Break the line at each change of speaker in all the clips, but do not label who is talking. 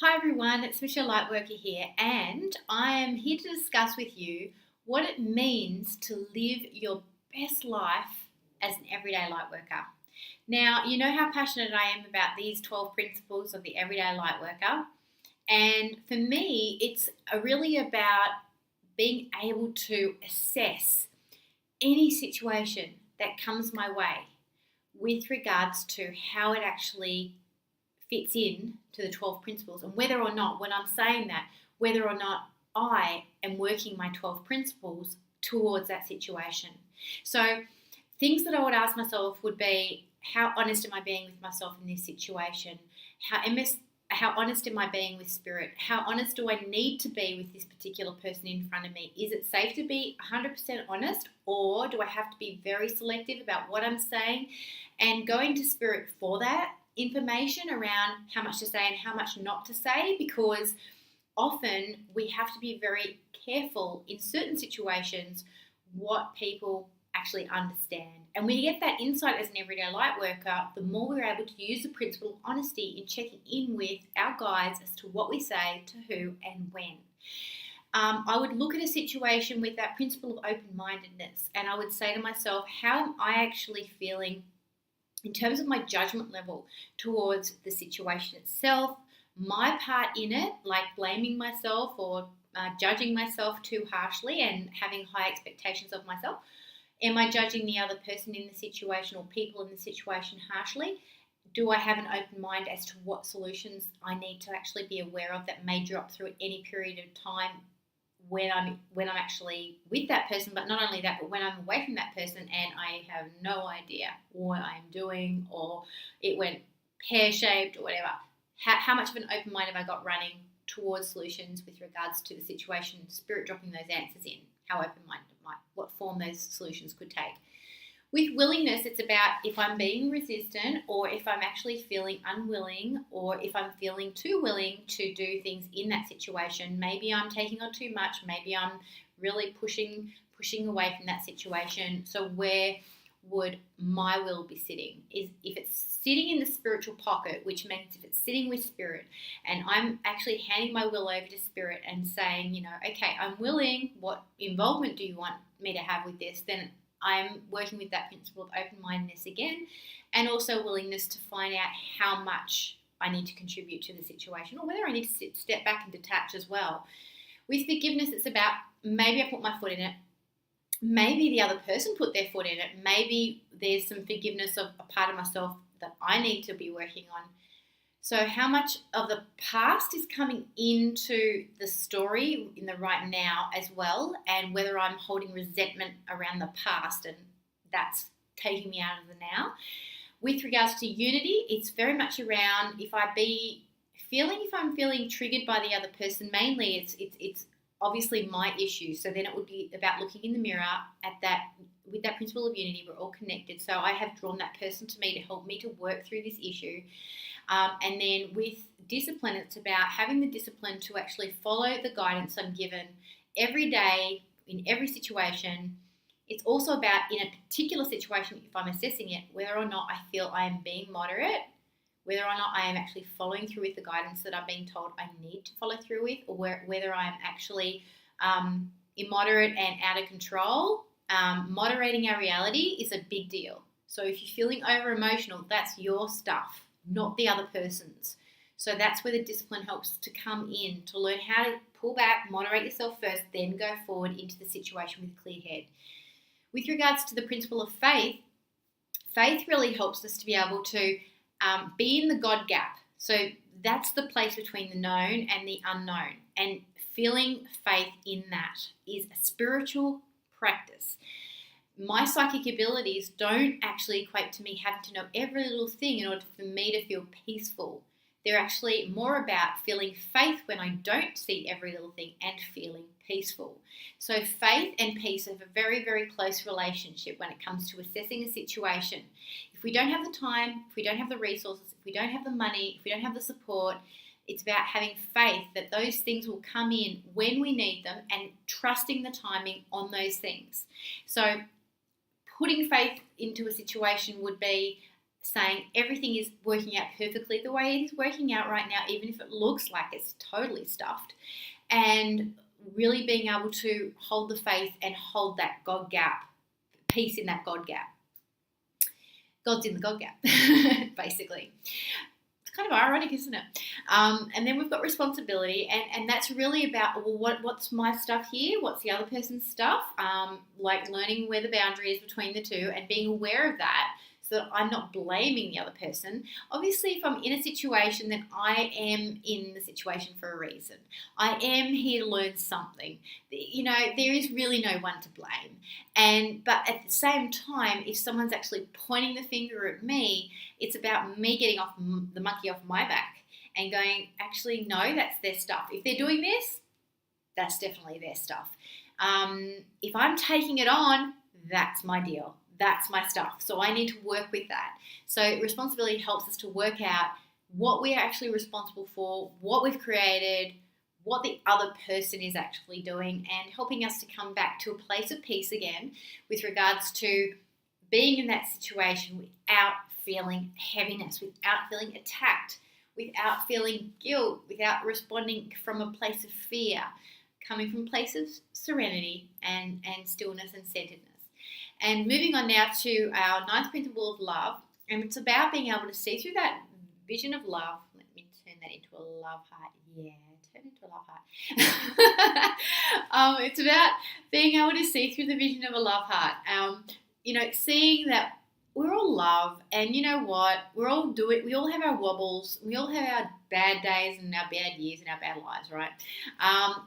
Hi everyone, it's Michelle Lightworker here, and I am here to discuss with you what it means to live your best life as an everyday lightworker. Now, you know how passionate I am about these 12 principles of the everyday lightworker, and for me, it's really about being able to assess any situation that comes my way with regards to how it actually fits in to the 12 principles, and whether or not, when I'm saying that, whether or not I am working my 12 principles towards that situation. So things that I would ask myself would be, how honest am I being with myself in this situation? How honest am I being with spirit? How honest do I need to be with this particular person in front of me? Is it safe to be 100% honest, or do I have to be very selective about what I'm saying and going to spirit for that information around how much to say and how much not to say? Because often we have to be very careful in certain situations what people actually understand. And we get that insight as an everyday light worker, the more we're able to use the principle of honesty in checking in with our guides as to what we say, to who, and when. I would look at a situation with that principle of open-mindedness, and I would say to myself, how am I actually feeling in terms of my judgment level towards the situation itself, my part in it, like blaming myself or judging myself too harshly and having high expectations of myself. Am I judging the other person in the situation or people in the situation harshly? Do I have an open mind as to what solutions I need to actually be aware of that may drop through at any period of time when I'm actually with that person? But not only that, but when I'm away from that person and I have no idea what I'm doing, or it went pear-shaped or whatever. How much of an open mind have I got running towards solutions with regards to the situation, spirit dropping those answers in, how open-minded what form those solutions could take. With willingness, it's about if I'm being resistant, or if I'm actually feeling unwilling, or if I'm feeling too willing to do things in that situation. Maybe I'm taking on too much, maybe I'm really pushing away from that situation. So where would my will be sitting? Is if it's sitting in the spiritual pocket, which means if it's sitting with spirit and I'm actually handing my will over to spirit and saying, okay, I'm willing, what involvement do you want me to have with this? Then I'm working with that principle of open-mindedness again, and also willingness to find out how much I need to contribute to the situation, or whether I need to step back and detach as well. With forgiveness, it's about maybe I put my foot in it, maybe the other person put their foot in it, maybe there's some forgiveness of a part of myself that I need to be working on. So how much of the past is coming into the story in the right now as well, and whether I'm holding resentment around the past and that's taking me out of the now. With regards to unity, it's very much around if I'm feeling triggered by the other person. Mainly it's obviously my issue. So then it would be about looking in the mirror at that. With that principle of unity, we're all connected. So I have drawn that person to me to help me to work through this issue. And then with discipline, it's about having the discipline to actually follow the guidance I'm given every day in every situation. It's also about, in a particular situation, if I'm assessing it, whether or not I feel I am being moderate, whether or not I am actually following through with the guidance that I'm being told I need to follow through with, or whether I'm actually immoderate and out of control. Moderating our reality is a big deal. So if you're feeling over emotional, that's your stuff, not the other person's. So that's where the discipline helps to come in, to learn how to pull back, moderate yourself first, then go forward into the situation with a clear head. With regards to the principle of faith, faith really helps us to be able to be in the God gap. So that's the place between the known and the unknown. And feeling faith in that is a spiritual practice. My psychic abilities don't actually equate to me having to know every little thing in order for me to feel peaceful. They're actually more about feeling faith when I don't see every little thing and feeling peaceful. So faith and peace have a very, very close relationship when it comes to assessing a situation. If we don't have the time, if we don't have the resources, if we don't have the money, if we don't have the support, it's about having faith that those things will come in when we need them and trusting the timing on those things. So putting faith into a situation would be saying everything is working out perfectly the way it is working out right now, even if it looks like it's totally stuffed, and really being able to hold the faith and hold that God gap, peace in that God gap. God's in the God gap, basically. It's kind of ironic, isn't it? And then we've got responsibility, and that's really about, well, what's my stuff here? What's the other person's stuff? Like learning where the boundary is between the two and being aware of that, so that I'm not blaming the other person. Obviously, if I'm in a situation, then I am in the situation for a reason. I am here to learn something. You know, there is really no one to blame. But at the same time, if someone's actually pointing the finger at me, it's about me getting off the monkey off my back and going, actually, no, that's their stuff. If they're doing this, that's definitely their stuff. If I'm taking it on, that's my deal. That's my stuff. So I need to work with that. So responsibility helps us to work out what we're actually responsible for, what we've created, what the other person is actually doing, and helping us to come back to a place of peace again with regards to being in that situation without feeling heaviness, without feeling attacked, without feeling guilt, without responding from a place of fear, coming from a place of serenity and stillness and centeredness. And moving on now to our ninth principle of love, and it's about being able to see through that vision of love. Let me turn that into a love heart. Yeah, turn into a love heart. It's about being able to see through the vision of a love heart. Seeing that we're all love, and you know what? We all have our wobbles. We all have our bad days and our bad years and our bad lives, right?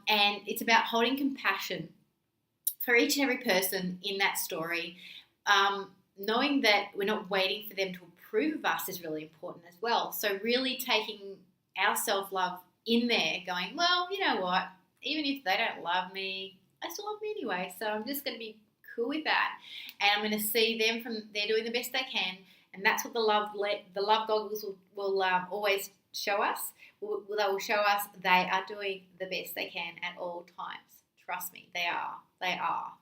And it's about holding compassion for each and every person in that story, knowing that we're not waiting for them to approve of us is really important as well. So really taking our self-love in there, going, well, you know what? Even if they don't love me, they still love me anyway. So I'm just going to be cool with that, and I'm going to see them from they're doing the best they can, and that's what the love goggles will always show us. They will show us they are doing the best they can at all times. Trust me, they are. They are.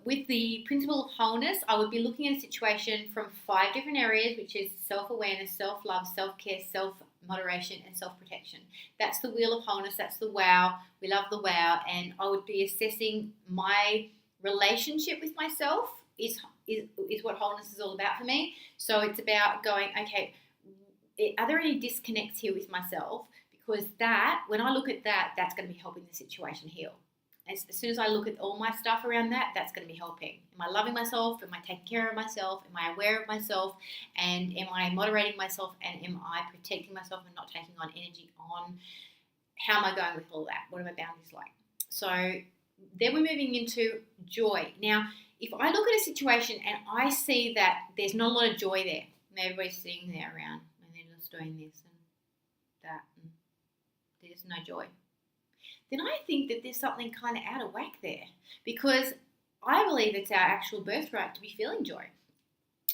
With the principle of wholeness, I would be looking at a situation from 5 different areas, which is self-awareness, self-love, self-care, self-moderation, and self-protection. That's the wheel of wholeness. That's the wow. We love the wow. And I would be assessing my relationship with myself is what wholeness is all about for me. So it's about going, okay, are there any disconnects here with myself? Because that, when I look at that, that's going to be helping the situation heal. As soon as I look at all my stuff around that, that's going to be helping. Am I loving myself? Am I taking care of myself? Am I aware of myself? And am I moderating myself? And am I protecting myself and not taking on energy on? How am I going with all that? What are my boundaries like? So then we're moving into joy. Now, if I look at a situation and I see that there's not a lot of joy there, and everybody's sitting there around and they're just doing this and that, and there's no joy, then I think that there's something kind of out of whack there, because I believe it's our actual birthright to be feeling joy,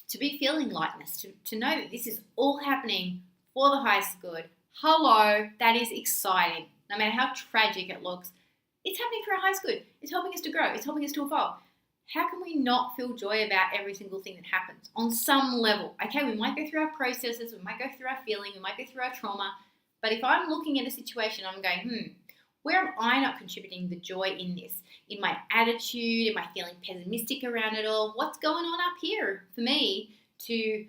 to be feeling lightness, to know that this is all happening for the highest good. Hello, that is exciting. No matter how tragic it looks, it's happening for our highest good. It's helping us to grow. It's helping us to evolve. How can we not feel joy about every single thing that happens on some level? Okay, we might go through our processes, we might go through our feeling, we might go through our trauma, but if I'm looking at a situation, I'm going, where am I not contributing the joy in this? In my attitude, am I feeling pessimistic around it all? What's going on up here for me to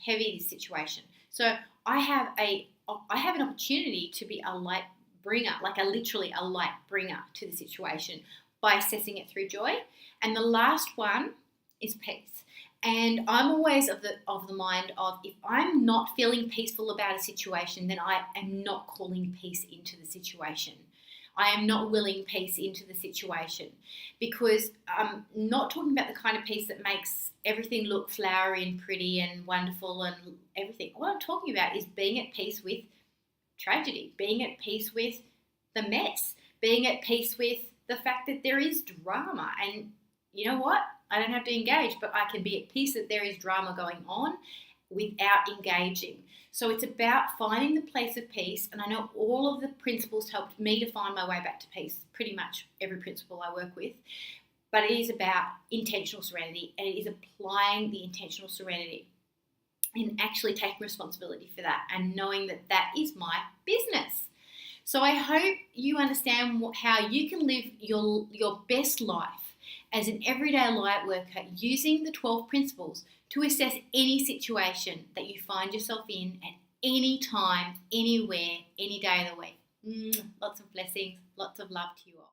heavy this situation? So I have an opportunity to be a light bringer, literally a light bringer to the situation by assessing it through joy. And the last one is peace. And I'm always of the mind of, if I'm not feeling peaceful about a situation, then I am not calling peace into the situation. I am not willing peace into the situation, because I'm not talking about the kind of peace that makes everything look flowery and pretty and wonderful and everything. What I'm talking about is being at peace with tragedy, being at peace with the mess, being at peace with the fact that there is drama. And you know what? I don't have to engage, but I can be at peace that there is drama going on without engaging. So it's about finding the place of peace. And I know all of the principles helped me to find my way back to peace, pretty much every principle I work with. But it is about intentional serenity, and it is applying the intentional serenity. and actually taking responsibility for that and knowing that that is my business. So I hope you understand how you can live your best life as an everyday light worker using the 12 principles to assess any situation that you find yourself in at any time, anywhere, any day of the week. Lots of blessings, lots of love to you all.